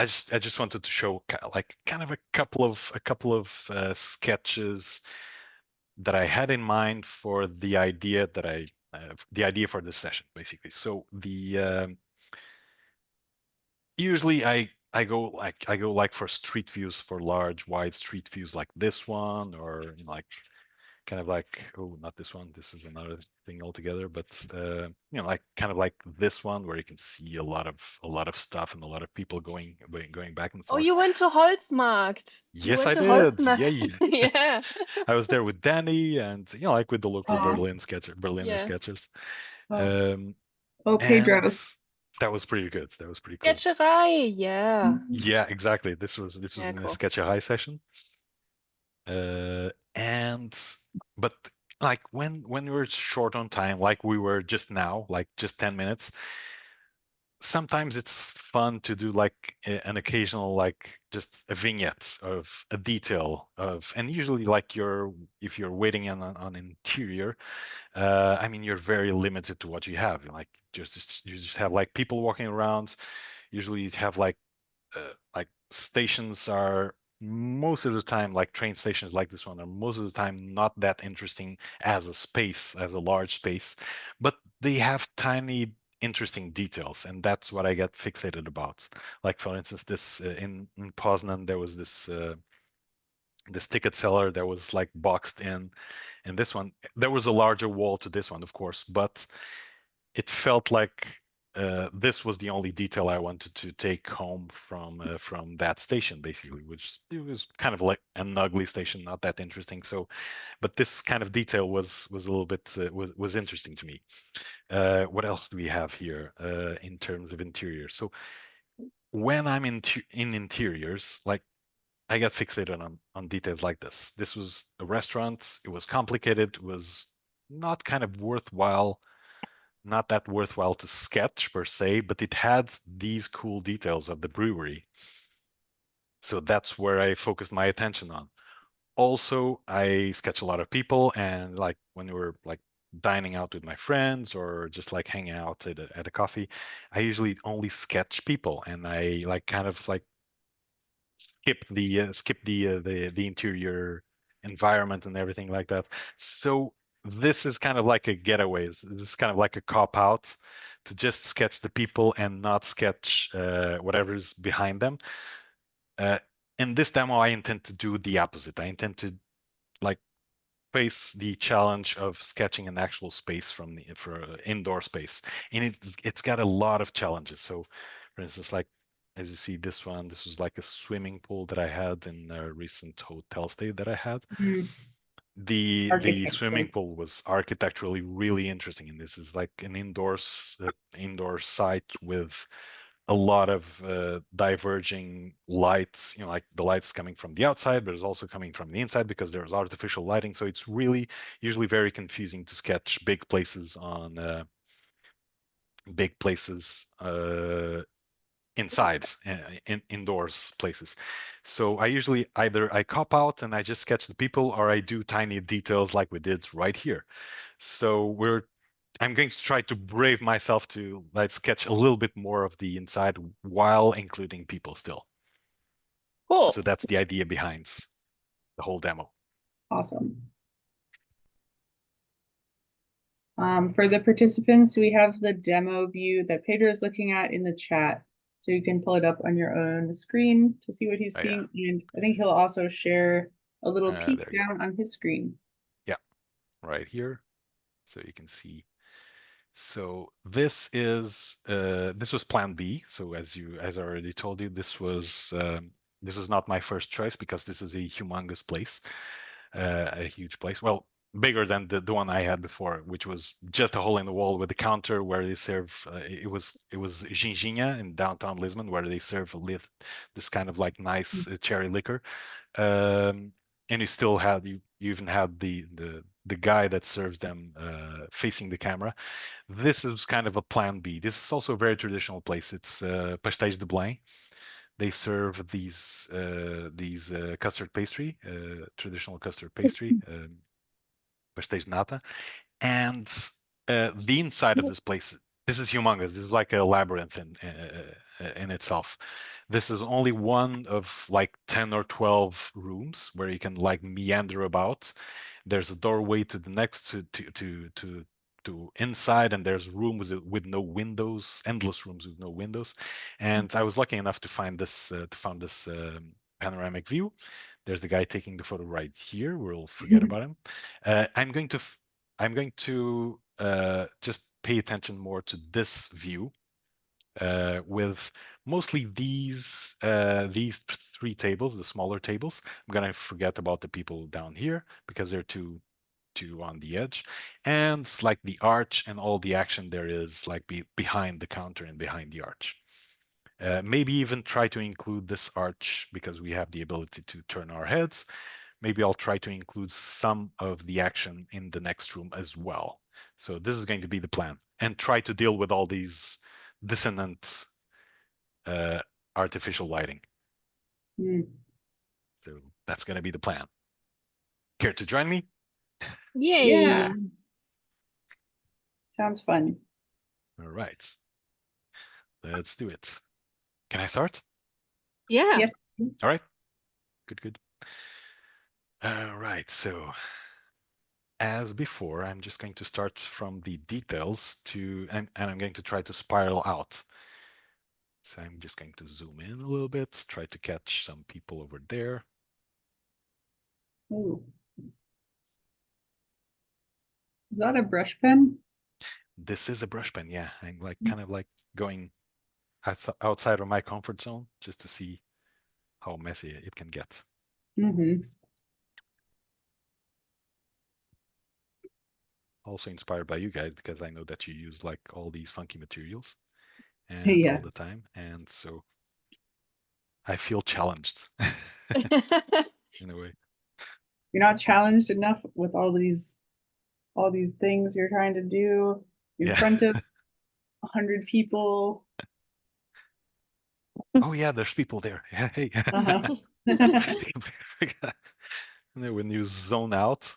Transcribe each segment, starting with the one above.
I just wanted to show like kind of a couple of sketches that I had in mind for the idea that the idea for this session, basically. So usually I go like for street views, for large wide street views like this one, or like kind of like, oh, not this one, this is another thing altogether, but like kind of like this one where you can see a lot of stuff and a lot of people going back and Oh, forth. you went to Holzmarkt. You Yes, went I to did. Holzmarkt. Yeah, Yeah. I was there with Danny and like with the local Oh, Berliner Yeah. sketchers. oh, Um, oh, and Pedro. that was pretty good. That was pretty cool. Sketcherei. Yeah. Yeah, exactly. This was Yeah, in a cool. sketch high session. And but like when we were short on time, like we were just now, like just 10 minutes, sometimes it's fun to do like an occasional, like just a vignette of a detail of, and usually like if you're waiting on interior, I mean, you're very limited to what you have. Like you just have like people walking around. Usually you have like stations are most of the time, like train stations like this one are most of the time not that interesting as a space, as a large space, but they have tiny interesting details, and that's what I get fixated about. Like for instance, this in Poznan there was this ticket seller that was like boxed in, and this one there was a larger wall to this one, of course, but it felt like this was the only detail I wanted to take home from that station, basically, which it was kind of like an ugly station, not that interesting. So, but this kind of detail was a little bit was interesting to me. What else do we have here in terms of interior? So when I'm in interiors, like I get fixated on details like this. This was a restaurant. It was complicated. It was not kind of worthwhile, not that worthwhile to sketch per se, but it had these cool details of the brewery. So that's where I focused my attention on. Also, I sketch a lot of people, and like when we were like dining out with my friends or just like hanging out at a coffee, I usually only sketch people, and I like kind of like skip the interior environment and everything like that. So this is kind of like a getaway. This is kind of like a cop out to just sketch the people and not sketch whatever's behind them. Uh, in this demo, I intend to do the opposite. I intend to like face the challenge of sketching an actual space for indoor space, and it's got a lot of challenges. So, for instance, like as you see this was like a swimming pool that I had in a recent hotel stay that I had. Mm, The architecture. swimming pool was architecturally really interesting, and this is like an indoor site with a lot of diverging lights, like the lights coming from the outside, but it's also coming from the inside because there's artificial lighting. So it's really usually very confusing to sketch big places inside, indoors places. So I usually either I cop out and I just sketch the people, or I do tiny details like we did right here. So I'm going to try to brave myself to like sketch a little bit more of the inside while including people still. Cool. So that's the idea behind the whole demo. Awesome. For the participants, we have the demo view that Pedro is looking at in the chat. So you can pull it up on your own screen to see what he's Oh, yeah. seeing. And I think he'll also share a little peek There you go. down on his screen. Yeah, right here. So you can see. So this was plan B. So as I already told you, this is not my first choice because this is a humongous place, a huge place. Well, bigger than the one I had before, which was just a hole in the wall with a counter where they serve. It was Ginginha in downtown Lisbon where they serve this kind of like nice cherry liquor. And you even had the guy that serves them facing the camera. This is kind of a plan B. This is also a very traditional place. It's Pastéis de Belém. They serve these custard pastry, traditional custard pastry, pastéis de nata, and the inside of this place. This is humongous. This is like a labyrinth in itself. This is only one of like 10 or 12 rooms where you can like meander about. There's a doorway to the next to inside, and there's rooms with no windows, endless rooms with no windows. And I was lucky enough to find this panoramic view. There's the guy taking the photo right here. We'll forget about him. I'm going to just pay attention more to this view, with mostly these three tables, the smaller tables. I'm gonna forget about the people down here because they're too on the edge, and like the arch and all the action there is like behind the counter and behind the arch. Maybe even try to include this arch because we have the ability to turn our heads. Maybe I'll try to include some of the action in the next room as well. So this is going to be the plan, and try to deal with all these dissonant artificial lighting. So that's going to be the plan. Care to join me? Yay. Yeah. Sounds fun. All right. Let's do it. Can I start? Yeah. Yes, please. All right. Good. All right. So as before, I'm just going to start from the details and I'm going to try to spiral out. So I'm just going to zoom in a little bit, try to catch some people over there. Ooh. Is that a brush pen? This is a brush pen, yeah. I'm like kind of like going outside of my comfort zone just to see how messy it can get. Mm-hmm. Also inspired by you guys because I know that you use like all these funky materials and Yeah. all the time, and so I feel challenged in a way. You're not challenged enough with all these things you're trying to do in front of 100 people. Oh yeah, there's people there. Yeah, hey. Uh-huh. And then when you zone out.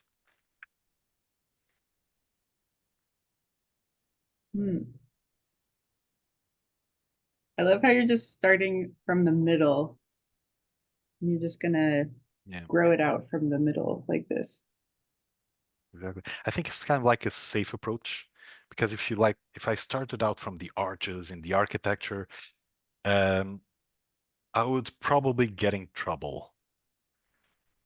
I love how you're just starting from the middle. You're just gonna grow it out from the middle like this. Exactly. I think it's kind of like a safe approach, because if I started out from the arches in the architecture, I would probably get in trouble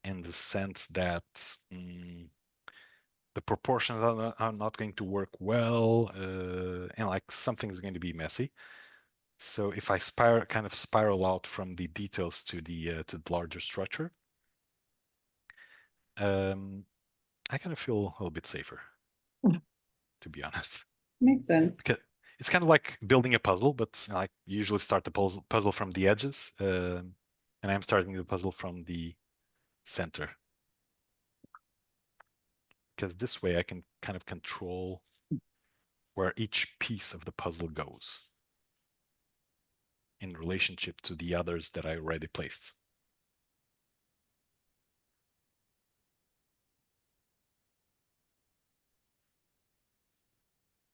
in the sense that the proportions are not going to work well, and like something's going to be messy. So if I spiral out from the details to the larger structure, I kind of feel a little bit safer, to be honest. Makes sense. Because it's kind of like building a puzzle, but I usually start the puzzle from the edges, and I'm starting the puzzle from the center. Because this way I can kind of control where each piece of the puzzle goes in relationship to the others that I already placed.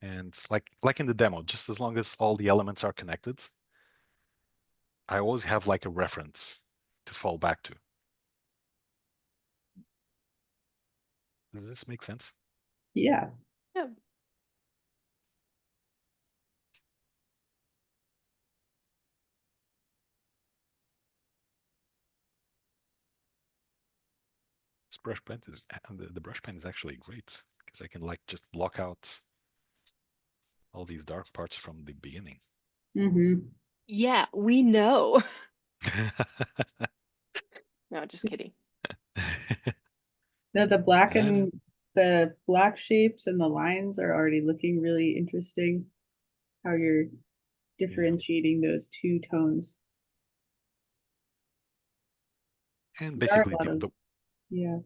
And like in the demo, just as long as all the elements are connected, I always have like a reference to fall back to. Does this make sense? Yeah. Yeah. This brush pen is the brush pen is actually great because I can like just block out all these dark parts from the beginning. Mm-hmm. Yeah, we know. No, just kidding. No, the black shapes and the lines are already looking really interesting. How you're differentiating those two tones. And There are basically a lot of, yeah.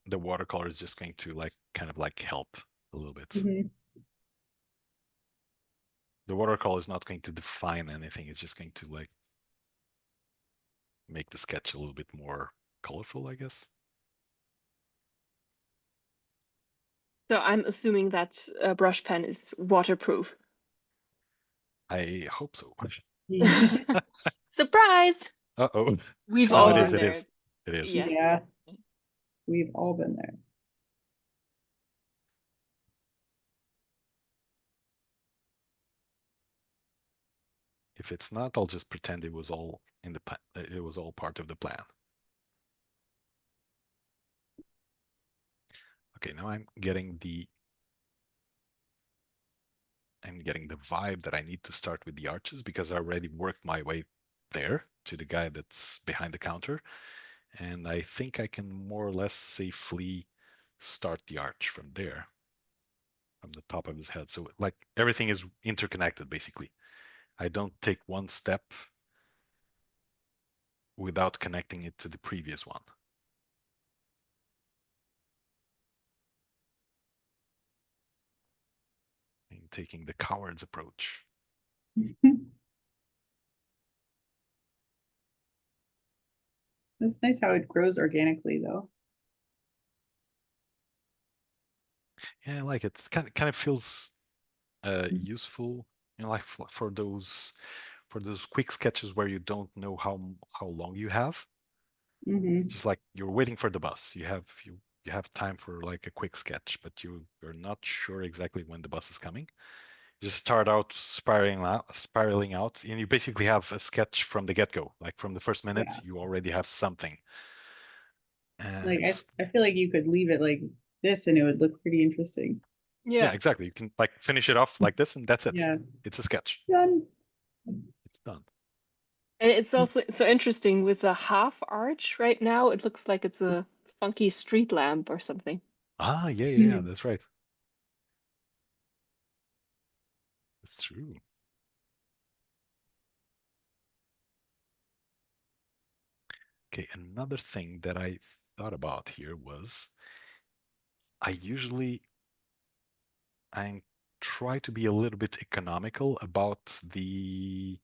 the watercolor is just going to like kind of like help a little bit. Mm-hmm. The watercolor is not going to define anything. It's just going to like make the sketch a little bit more colorful, I guess. So I'm assuming that a brush pen is waterproof. I hope so. Surprise! Uh-oh. We've No, all it is, been Oh, it there. is. It is. Yeah. yeah, we've all been there. If it's not, I'll just pretend it was all in the it was all part of the plan. Okay, now I'm getting the vibe that I need to start with the arches because I already worked my way there to the guy that's behind the counter. And I think I can more or less safely start the arch from there, from the top of his head. So like everything is interconnected basically. I don't take one step without connecting it to the previous one. I'm taking the coward's approach. It's nice how it grows organically, though. Yeah, I like it. It kind of feels useful, you know, like for those quick sketches where you don't know how long you have. Mm-hmm. Just like you're waiting for the bus, you have time for like a quick sketch, but you're not sure exactly when the bus is coming. You just start out spiraling out, and you basically have a sketch from the get-go. Like from the first minute, Yeah. you already have something. And Like I feel like you could leave it like this and it would look pretty interesting. yeah, Yeah. exactly. You can like finish it off like this, and that's it. Yeah. It's a sketch. Done. It's done. And it's also so interesting with the half arch right now. It looks like it's a funky street lamp or something. Ah, yeah, that's right. That's true. Okay, another thing that I thought about here was I try to be a little bit economical about the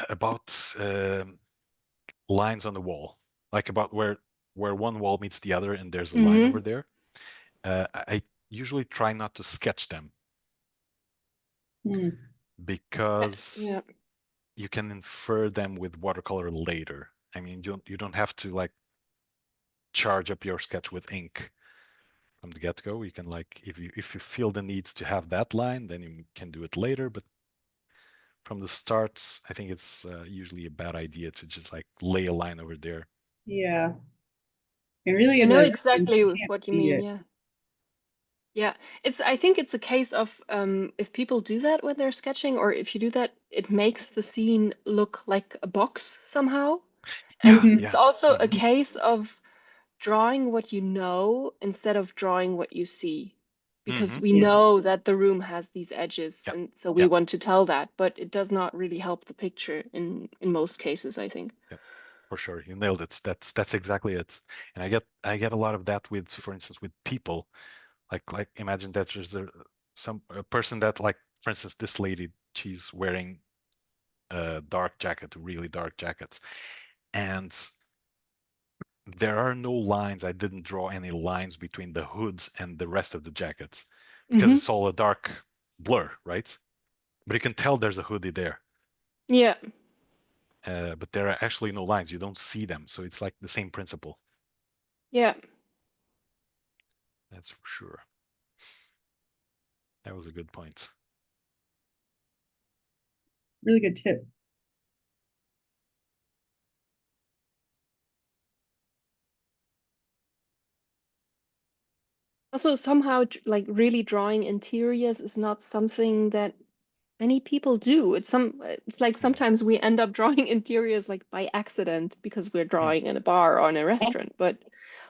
about lines on the wall, like about where one wall meets the other and there's a line over Mm-hmm. there. I usually try not to sketch them Mm. because Yeah. you can infer them with watercolor later. I mean, you don't have to like charge up your sketch with ink from the get-go. You can like if you feel the needs to have that line, then you can do it later. But from the start, I think it's usually a bad idea to just like lay a line over there. Yeah. And really I in know the reference, exactly you can't what you see mean. it. Yeah. Yeah. I think it's a case of if people do that when they're sketching, or if you do that, it makes the scene look like a box somehow. And Yeah, it's yeah. also a Hmm. case of drawing what you know instead of drawing what you see. Because Hmm. we Yes. know that the room has these edges, Yeah, and so we yeah, want to tell that, but it does not really help the picture in most cases, I think. yeah. For sure, you nailed it. That's exactly it. And I get a lot of that with, for instance, with people. Like imagine that there's a person that like, for instance, this lady, she's wearing a dark jacket, a really dark jacket, and there are no lines. I didn't draw any lines between the hoods and the rest of the jacket because Hmm. it's all a dark blur, right? But you can tell there's a hoodie there. Yeah. But there are actually no lines. You don't see them. So it's like the same principle. Yeah. That's for sure. That was a good point. Really good tip. Also, somehow, like really drawing interiors is not something that many people do. It's like Mm. sometimes we end up drawing interiors like by accident because we're Mm. drawing in a bar or in a restaurant, but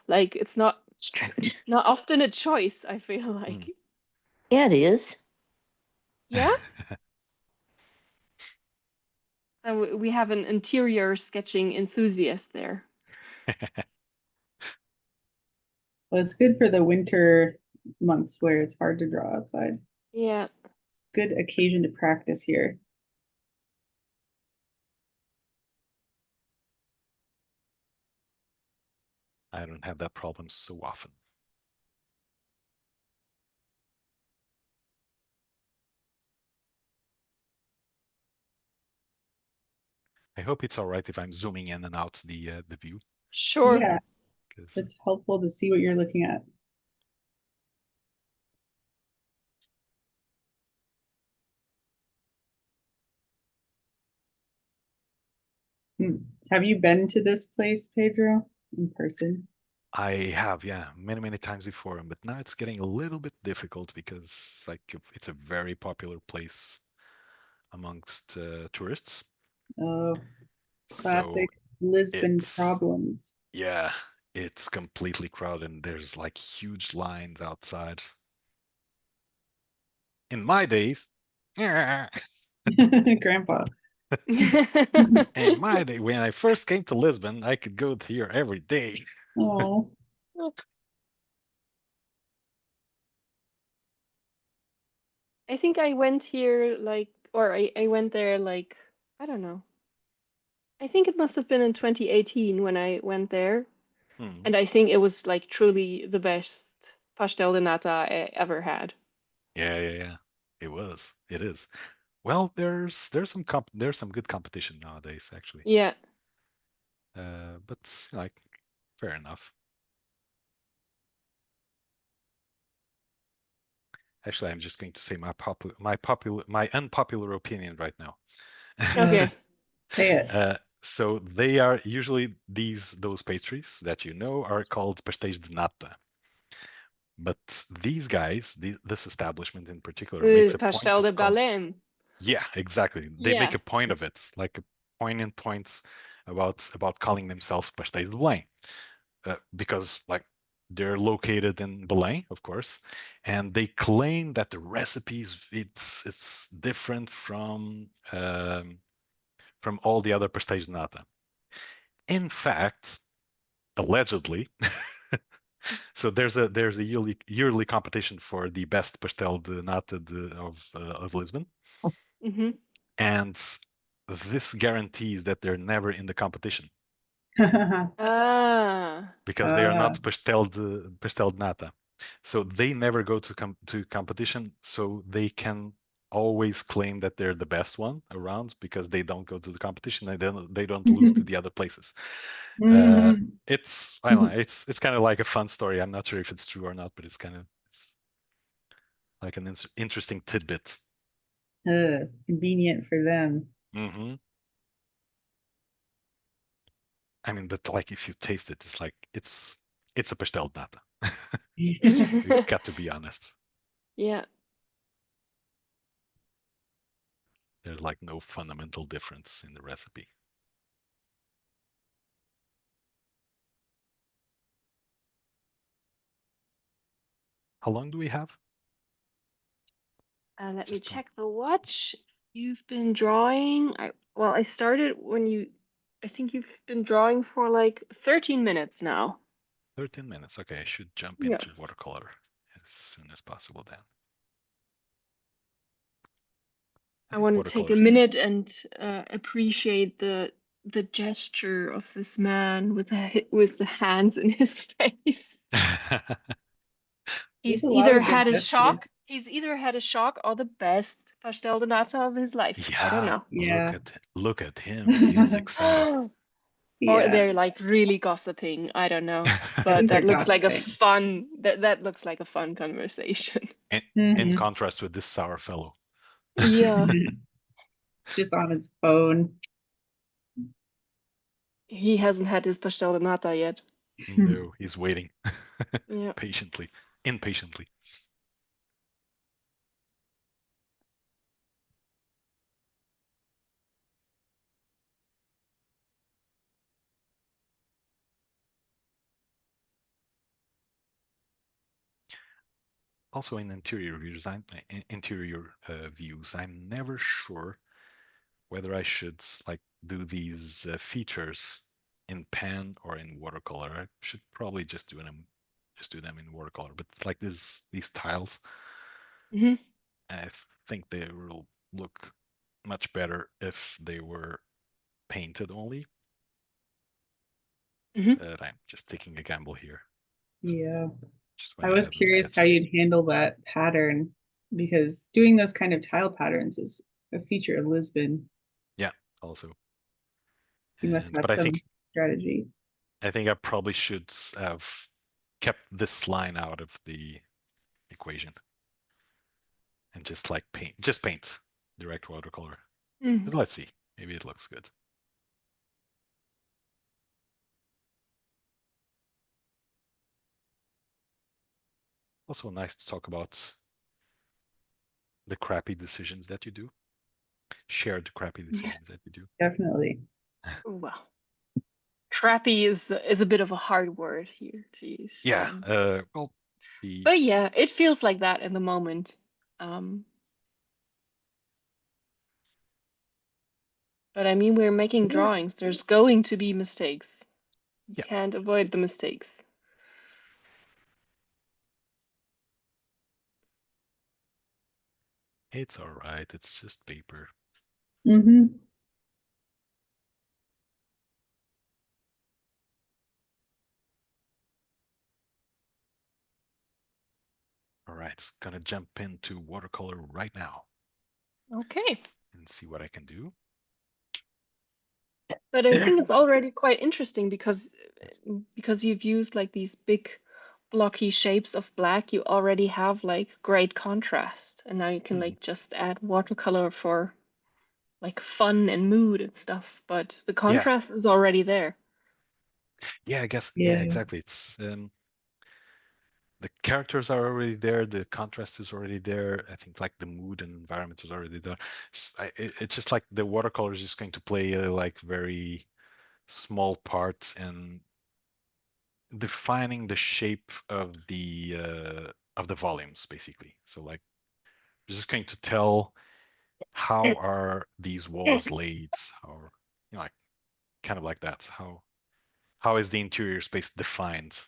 like it's not It's true. not often a choice, I feel like. Mm. Yeah, it is. Yeah. So we have an interior sketching enthusiast there. Well, it's good for the winter months where it's hard to draw outside. Yeah. It's a good occasion to practice here. I don't have that problem so often. I hope it's all right if I'm zooming in and out the view. Sure. Yeah, 'Cause it's helpful to see what you're looking at. Have you been to this place, Pedro, in person? I have, yeah, many times before, but now it's getting a little bit difficult because like it's a very popular place amongst tourists. Oh, So classic Lisbon it's problems. yeah, it's completely crowded and there's like huge lines outside. In my days, in Grandpa. my day, when I first came to Lisbon, I could go here every day. Oh, I think I went here like, or I went there like, I don't know. I think it must have been in 2018 when I went there. Hmm. And I think it was like truly the best pastel de nata I ever had. Yeah. It was. It is. Well, there's some good competition nowadays, actually. Yeah. But like, fair enough. Actually, I'm just going to say my unpopular opinion right now. Okay. say it. So they are usually those pastries that you know are called pastéis de nata. But these guys, this establishment in particular, makes a point Pastel de of call. Belém. Yeah, exactly. They make Yeah. a point of it, like a poignant point about calling themselves Pastéis de Belém, because like they're located in Belém, of course, and they claim that the recipes it's different from all the other pastéis de nata. In fact, allegedly, so there's a yearly competition for the best pastel de nata of Lisbon, Mm-hmm. and this guarantees that they're never in the competition Ah. because they are not pastel de nata. So they never go to competition, so they can always claim that they're the best one around because they don't go to the competition and they don't lose to the other places. It's I don't know, it's kind of like a fun story. I'm not sure if it's true or not, but it's like an interesting tidbit. Convenient for them. Hmm. I mean, but like if you taste it, it's like it's a pastel de nata. We've got to be honest. Yeah. There's like no fundamental difference in the recipe. How long do we have? Let me Just check the watch. You've been drawing. I started I think you've been drawing for like 13 minutes now. 13 minutes. Okay, I should jump Yeah. into watercolor as soon as possible then. I think want to take a watercolors minute and appreciate the gesture of this man with the hands in his face. are. There's He's a lot either of good had a gestures. shock. He's either had a shock or the best pastel de nata of his life. I don't Yeah, know. Yeah. look at him. He is excited. Or Yeah. they're like really gossiping. I don't know. I But think they're that looks like a gossiping. fun that looks like a fun conversation. In Mhm. contrast with this sour fellow. Yeah. Just on his phone. He hasn't had his pastel de nata yet. No, he's waiting Yeah. patiently, impatiently. Also, in interior views, I'm never sure whether I should like do these features in pen or in watercolor. I should probably just do them in watercolor. But it's like these tiles, Hmm. I think they will look much better if they were painted only. Hmm. But I'm just taking a gamble here. Yeah. Just I went was ahead and curious how sketched it. you'd handle that pattern because doing those kind of tile patterns is a feature of Lisbon. Yeah, also. You must have But I some think strategy. I probably should have kept this line out of the equation and just like paint direct watercolor. Mhm. But let's see, maybe it looks good. Also nice to talk about the crappy decisions that you do. Share the crappy decisions that you do. Definitely. Well, crappy is a bit of a hard word here to use. Yeah. Well, But yeah, it feels like that in the moment. But I mean, we're making drawings. There's going to be mistakes. You yeah. can't avoid the mistakes. It's all right. It's just paper. Mm-hmm. All right, gonna jump into watercolor right now Okay. and see what I can do. But I think it's already quite interesting because you've used like these big blocky shapes of black, you already have like great contrast. And now you can like just add watercolor for like fun and mood and stuff, but the Yeah. contrast is already there. Yeah, I guess. Yeah, Yeah. exactly. It's the characters are already there. The contrast is already there. I think like the mood and environment is already there. It's just like the watercolor is just going to play a like very small part in defining the shape of the volumes, basically. So like, we're just going to tell how are these walls laid, or like kind of like that. How is the interior space defined?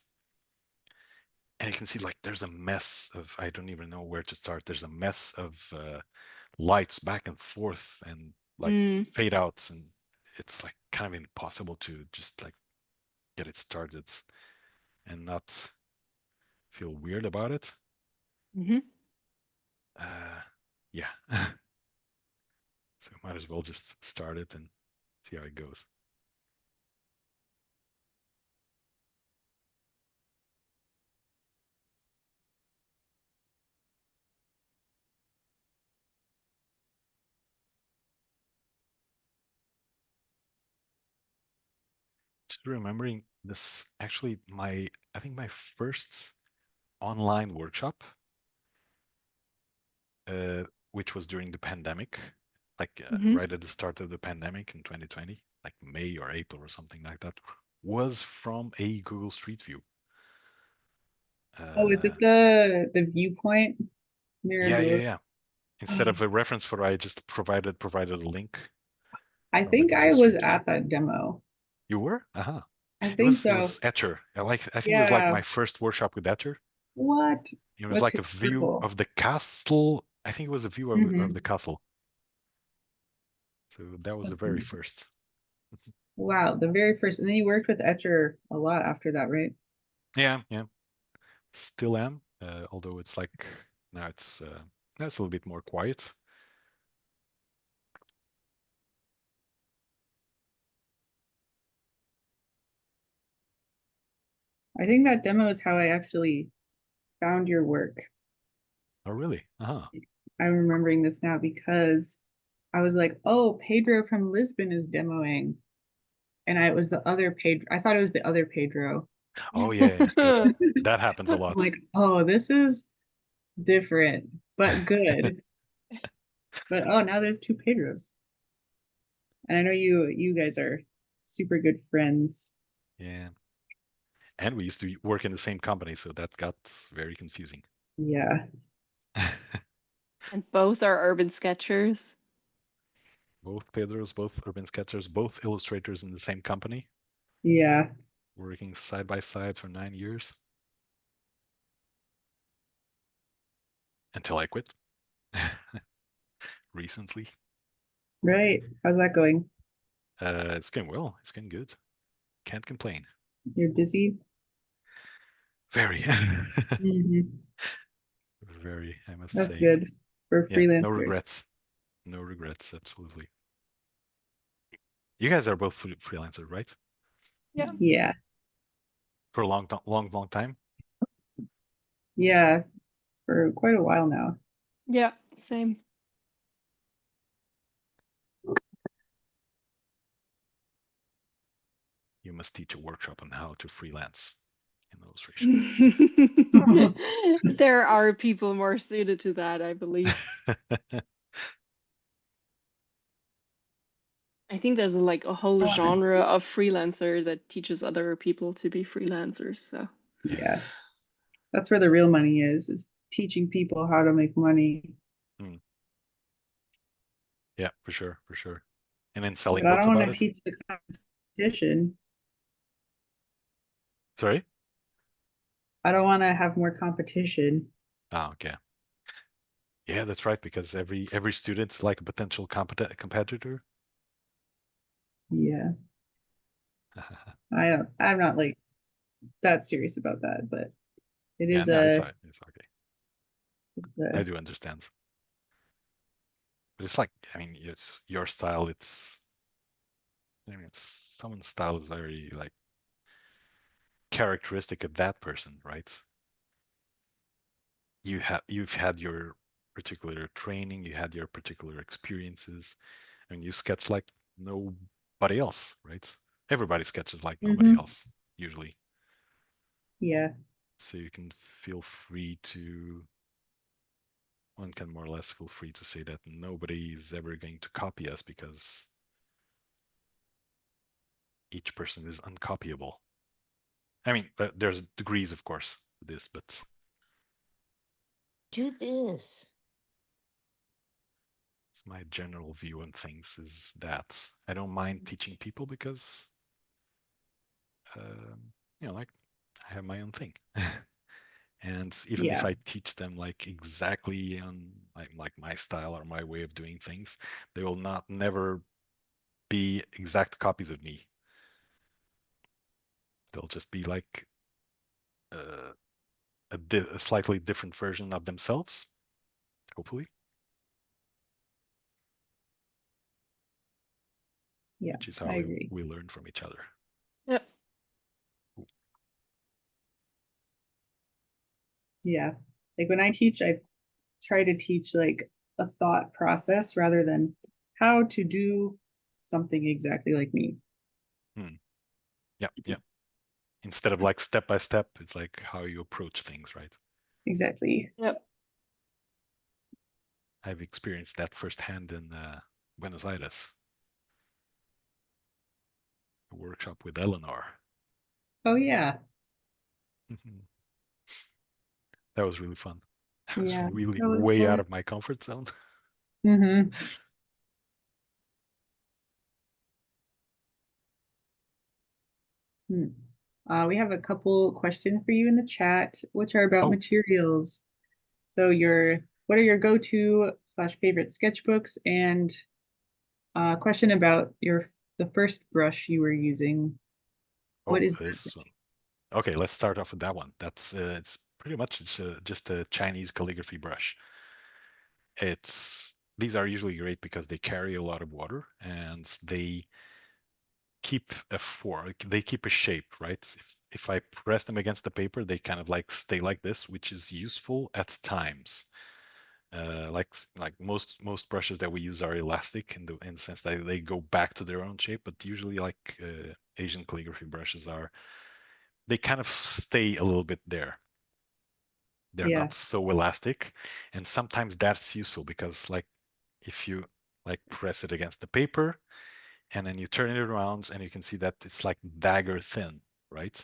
And you can see like there's a mess of, I don't even know where to start. There's a mess of lights back and forth and like Mm. fade outs, and it's like kind of impossible to just like get it started and not feel weird about it. Mm-hmm. Yeah. So might as well just start it and see how it goes. Just remembering this, actually, I think my first online workshop, which was during the pandemic, like Mm-hmm. right at the start of the pandemic in 2020, like May or April or something like that, was from a Google Street View. Oh, is it the viewpoint mirror Yeah, yeah, door? yeah. Instead of a reference photo, I just provided a link I from a think Google I was Street View. at that demo. You were? Uh-huh. I It think was so. Etcher. I think it was like Yeah. my first workshop with Etcher. What? It was What's like a his view circle? of the castle. I think it was a view of the castle. So that was the very first. Wow, the very first. And then you worked with Etcher a lot after that, right? Yeah, yeah. Still am. Although it's like now it's a little bit more quiet. I think that demo is how I actually found your work. Oh, really? Uh-huh. I'm remembering this now because I was like, oh, Pedro from Lisbon is demoing. And it was the other Pedro. I thought it was the other Pedro. Oh, yeah. Gotcha. That happens a I'm lot. like, oh, this is different, but good. But oh, now there's two Pedros. And I know you guys are super good friends. Yeah. And we used to work in the same company, so that got very confusing. Yeah. And both are urban sketchers. Both Pedros, both urban sketchers, both illustrators in the same company, Yeah. working side by side for 9 years. Until I quit. Recently. Right. How's that going? It's going well. It's going good. Can't complain. You're busy? Very. Mhm. Very, I must That's say. good for Yeah, no freelancer. regrets. No regrets, absolutely. You guys are both freelancers, right? Yeah. Yeah. For a long time. Yeah. For quite a while now. Yeah, same. You must teach a workshop on how to freelance in illustration. There are people more suited to that, I believe. I think there's like a whole genre of freelancer that teaches other people to be freelancers. So yeah, that's where the real money is teaching people how to make money. Yeah, for sure, for sure. And then selling But I books don't want about to it. teach the competition. Sorry? I don't want to have more competition. Oh, okay. Yeah, that's right, because every student's like a potential competitor. Yeah. I'm not like that serious about that, but it Yeah, is no, it's a, okay. it's a I do understand. But it's like, I mean, it's your style. I mean, someone's style is very like characteristic of that person, right? You've had your particular training, you had your particular experiences, and you sketch like nobody else, right? Everybody sketches like nobody else, usually. yeah. So you can feel free to, one can more or less feel free to say that nobody is ever going to copy us because each person is uncopyable. I mean, there's degrees, of course, to this, but Do this. it's my general view on things is that I don't mind teaching people because, you know, like I have my own thing. And even if Yeah. I teach them like exactly on like my style or my way of doing things, they will not never be exact copies of me. They'll just be like a slightly different version of themselves, hopefully. Yeah. Which is how I agree. we learn from each other. yep. Yeah. Like when I teach, I try to teach like a thought process rather than how to do something exactly like me. Yeah, yeah. Instead of like step by step, it's like how you approach things, right? Exactly. Yep. I've experienced that firsthand in Buenos Aires. A workshop with Eleanor. Oh yeah. That was really fun. I was Yeah. really That was way out fun. of my comfort zone. Mm-hmm. We have a couple questions for you in the chat, which are about Oh, materials. So what are your go-to / favorite sketchbooks, and question about the first brush you were using. What oh, is that? this one. Okay, let's start off with that one. That's it's pretty much just a Chinese calligraphy brush. These are usually great because they carry a lot of water and they keep a form. They keep a shape, right? If I press them against the paper, they kind of like stay like this, which is useful at times. Like most brushes that we use are elastic in the sense that they go back to their own shape, but usually like Asian calligraphy brushes they kind of stay a little bit there. They're Yeah. not so elastic, and sometimes that's useful because like if you like press it against the paper and then you turn it around and you can see that it's like dagger thin, right?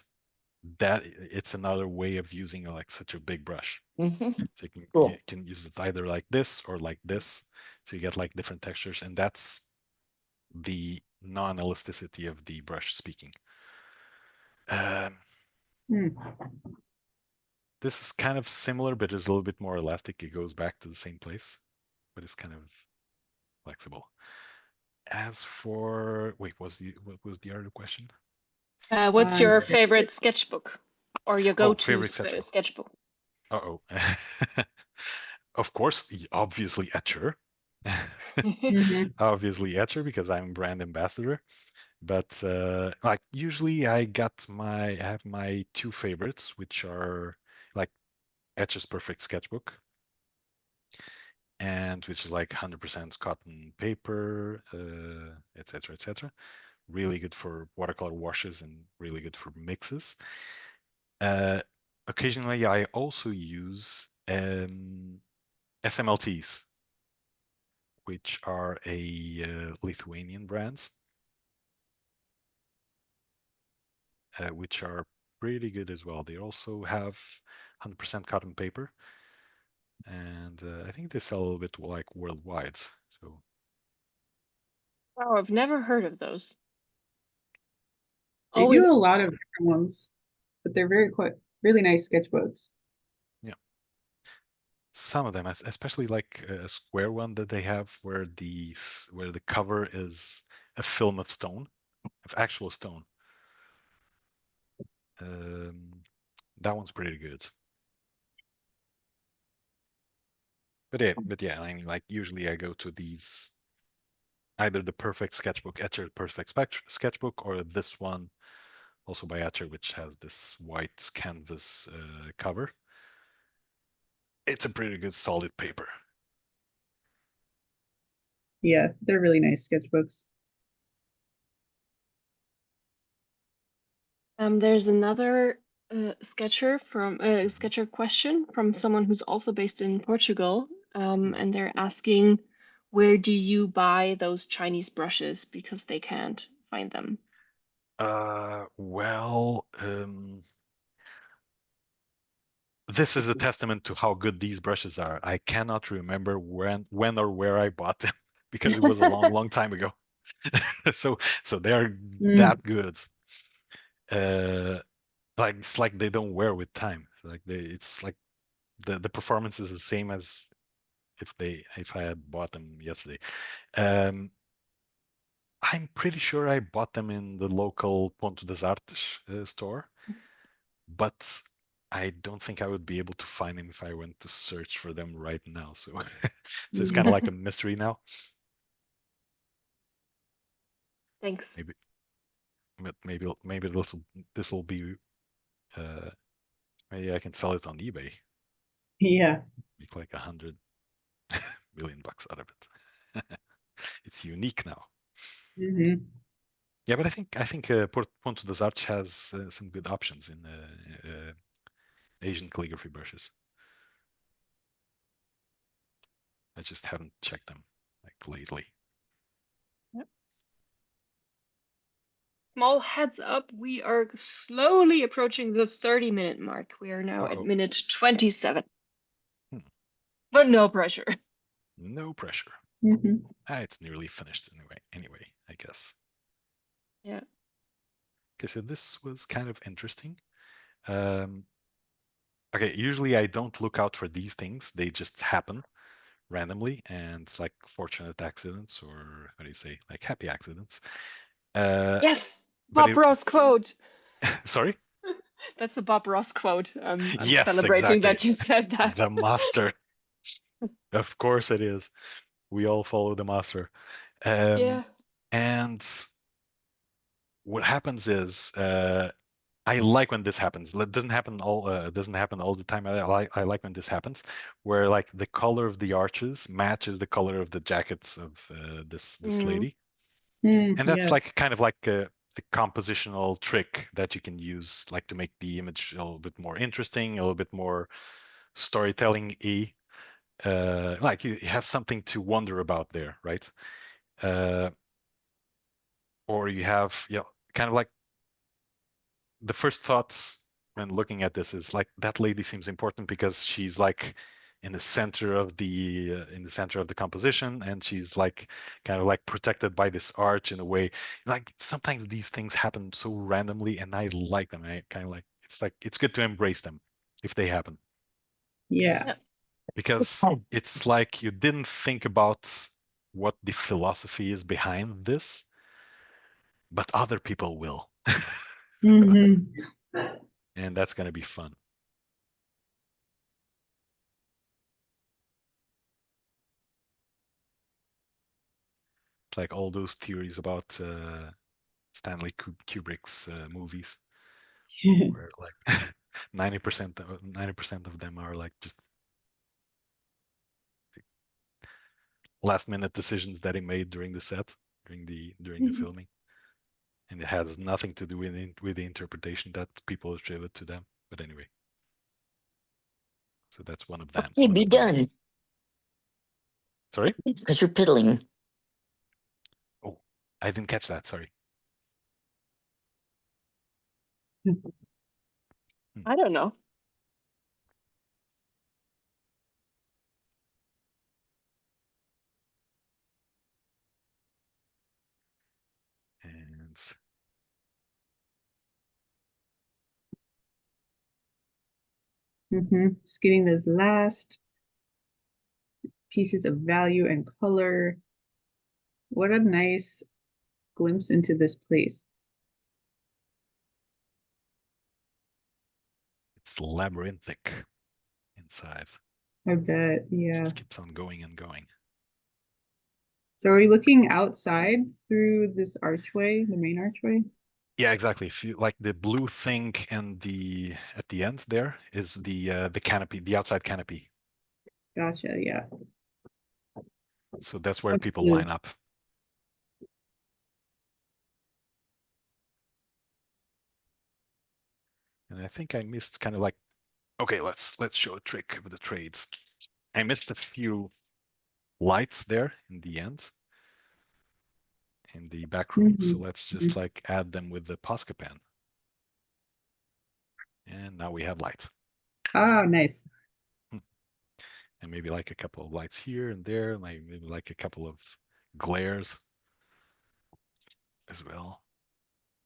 That it's another way of using like such a big brush. Mm-hmm. So you Cool. can use it either like this or like this. So you get like different textures, and that's the non-elasticity of the brush speaking. This is kind of similar, but it's a little bit more elastic. It goes back to the same place, but it's kind of flexible. As for what was the other question? What's your favorite sketchbook or your Oh, go-to favorite sketchbook. sketchbook? Uh-oh. Of course, obviously Etcher. Mhm. Obviously Etcher because I'm brand ambassador. But like usually I have my two favorites, which are like Etch's Perfect Sketchbook, and which is like 100% cotton paper, etc., etc. Really good for watercolor washes and really good for mixes. Occasionally, I also use SMLTs, which are a Lithuanian brands, which are pretty good as well. They also have 100% cotton paper, and I think they sell a little bit like worldwide. So Oh, I've never heard of those. They do a Always. lot of different ones, but they're really nice sketchbooks. yeah, some of them, especially like a square one that they have where the cover is a film of stone, of actual stone. That one's pretty good. But yeah, I mean, like usually I go to these either the Perfect Sketchbook, Etcher Perfect Sketchbook, or this one, also by Etcher, which has this white canvas cover. It's a pretty good solid paper. Yeah, they're really nice sketchbooks. There's another sketcher question from someone who's also based in Portugal, and they're asking, where do you buy those Chinese brushes because they can't find them? Well, this is a testament to how good these brushes are. I cannot remember when or where I bought them because it was a long time ago. so they're that good. Like it's like they don't wear with time. Like it's like the performance is the same as if I had bought them yesterday. Um, I'm pretty sure I bought them in the local Ponto das Artes store, but I don't think I would be able to find them if I went to search for them right now. So, so it's kind of like a mystery now. Thanks. Maybe this will be. Maybe I can sell it on eBay. Yeah. Make like $100 million out of it. It's unique now. Mm-hmm. Yeah, but I think Ponto das Artes has some good options in Asian calligraphy brushes. I just haven't checked them like lately. Yep. Small heads up, we are slowly approaching the 30-minute mark. We are now at minute 27. But no pressure. No pressure. Mm-hmm. It's nearly finished anyway, I guess. Yeah. Okay, so this was kind of interesting. Okay, usually I don't look out for these things. They just happen randomly, and it's like fortunate accidents, or how do you say, like happy accidents. Yes, But Bob Ross quote. Sorry? That's a Bob Ross quote. I'm Yes, celebrating exactly. that you said that. The master. Of course it is. We all follow the master. Yeah. And what happens is I like when this happens. It doesn't happen all the time. I like when this happens, where like the color of the arches matches the color of the jackets of this lady, and that's Yeah. like kind of like a compositional trick that you can use like to make the image a little bit more interesting, a little bit more storytelling-y. Like you have something to wonder about there, right? Or you have, kind of like the first thoughts when looking at this is like that lady seems important because she's like in the center of the composition, and she's like kind of like protected by this arch in a way. Like sometimes these things happen so randomly, and I like them. I kind of like it's good to embrace them if they happen. Yeah. Because it's like you didn't think about what the philosophy is behind this, but other people will. Mm-hmm. And that's going to be fun. It's like all those theories about Stanley Kubrick's movies, where like 90% of them are like just last minute decisions that he made during the set, during the filming, and it has nothing to do with the interpretation that people attribute to them. But anyway, so that's one of them. Okay, be done. Sorry? Because you're piddling. Oh, I didn't catch that. Sorry. I don't know. And Just getting those last pieces of value and color. What a nice glimpse into this place. it's labyrinthic inside. I bet, yeah. Just keeps on going and going. So are we looking outside through this archway, the main archway? Yeah, exactly. If you like the blue thing and the at the end there is the canopy, the outside canopy. Gotcha, yeah. So that's where What's people blue? line up. And I think I missed kind of like, okay, let's show a trick of the trades. I missed a few lights there in the end, in the back room. So let's just like add them with the Posca pen. And now we have light. Oh, nice. And maybe like a couple of lights here and there, maybe like a couple of glares as well.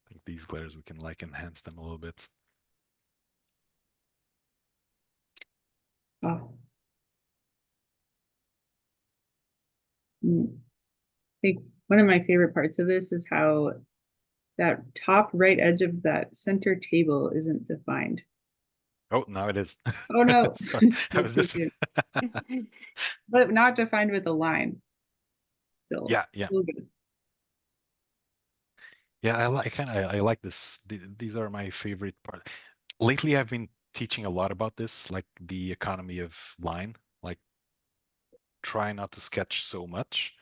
I think these glares, we can like enhance them a little bit. Oh. I think one of my favorite parts of this is how that top right edge of that center table isn't defined. Oh, now it is. Oh no. Sorry, I was just. But not defined with a line. Still, Yeah. still good. Yeah, I like this. These are my favorite part. Lately, I've been teaching a lot about this, like the economy of line, like try not to sketch so much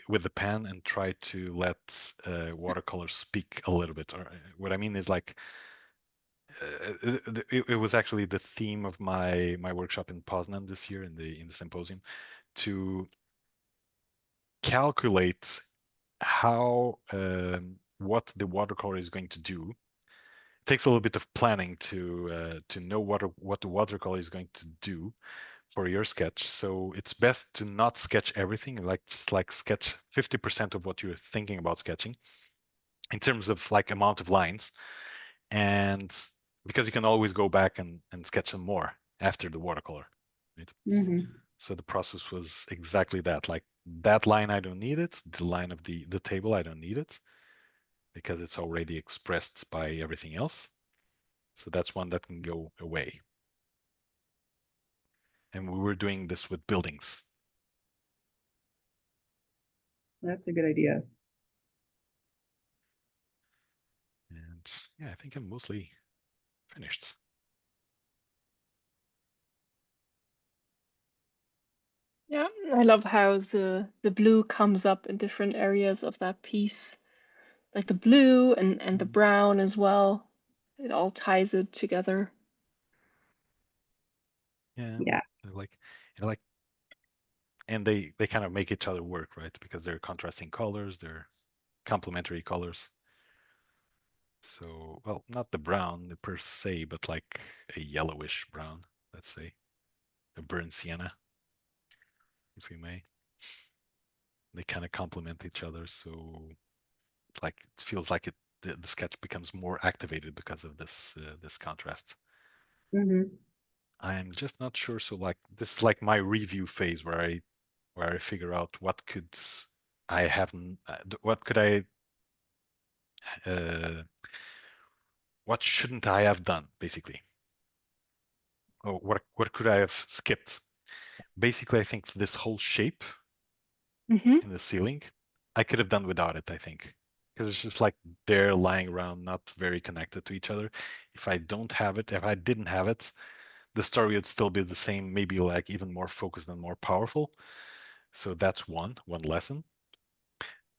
with the pen and try to let watercolors speak a little bit. Or what I mean is like it was actually the theme of my workshop in Poznan this year in the symposium to calculate how what the watercolor is going to do. It takes a little bit of planning to know what the watercolor is going to do for your sketch. So it's best to not sketch everything, like just like sketch 50% of what you're thinking about sketching in terms of like amount of lines. And because you can always go back and sketch some more after the watercolor. Right? So the process was exactly that. Like that line, I don't need it. The line of the table, I don't need it because it's already expressed by everything else. So that's one that can go away. And we were doing this with buildings. That's a good idea. And yeah, I think I'm mostly finished. Yeah, I love how the blue comes up in different areas of that piece. Like the blue and the brown as well. It all ties it together. Yeah. Like, and they kind of make each other work, right? Because they're contrasting colors, they're complementary colors. So, well, not the brown per se, but like a yellowish brown, let's say, a burnt sienna, if we may. They kind of complement each other, so like it feels like the sketch becomes more activated because of this this contrast. I'm just not sure. So like this is like my review phase where I figure out what could I have, what could I, what shouldn't I have done, basically. Or what could I have skipped? Basically, I think this whole shape in the ceiling, I could have done without it, I think. because it's just like they're lying around, not very connected to each other. If I don't have it, if I didn't have it, the story would still be the same, maybe like even more focused and more powerful. So that's one lesson.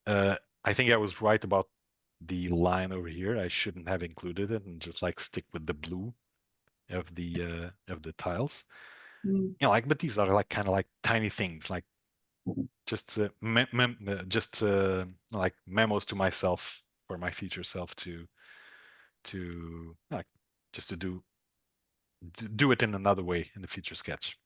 I think I was right about the line over here. I shouldn't have included it and just like stick with the blue of the tiles. Mm. Like, but these are like kind of like tiny things, like just like memos to myself for my future self to like just to do it in another way in the future sketch.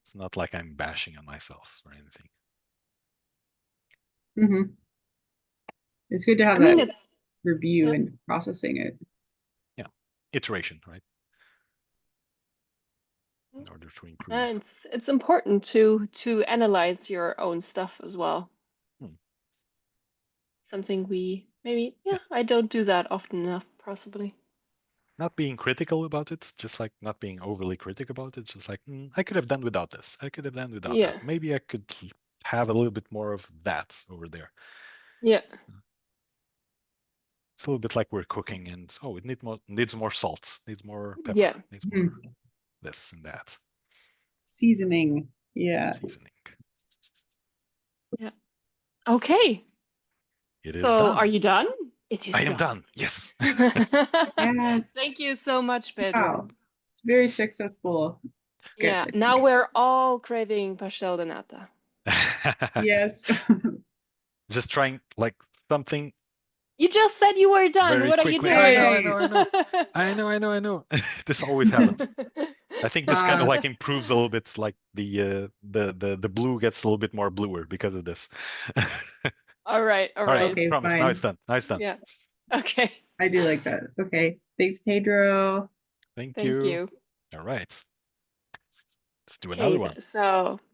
It's not like I'm bashing on myself or anything. Mm-hmm. It's good to have I mean, that it's review yeah. and processing it. Yeah, iteration, right? In order to improve. It's important to analyze your own stuff as well. Something we maybe I don't do that often enough, possibly. Not being critical about it, just like not being overly critical about it, just like I could have done without this. I could have done without Yeah. that. Maybe I could have a little bit more of that over there. Yeah. It's a little bit like we're cooking and it needs more salt, needs more pepper, Yeah. needs more this and that. Seasoning. Yeah. Seasoning. Yeah. Okay. It is So done. are you done? It is I am done. done. Yes. Yes. Thank you so much, Pedro. Wow. Very successful sketch. Yeah. I Now think. we're all craving pastel de nata. Yes. Just trying like something You just said you were done. very What are you quickly. doing? I know. This always happens. I think this kind of like improves a little bit, like the blue gets a little bit more bluer because of this. All right. Okay, promise. fine. Now it's done. Now it's done. Yeah. Okay. I do like that. Okay. Thanks, Pedro. Thank Thank you. you. All right. Let's do Okay, another one. so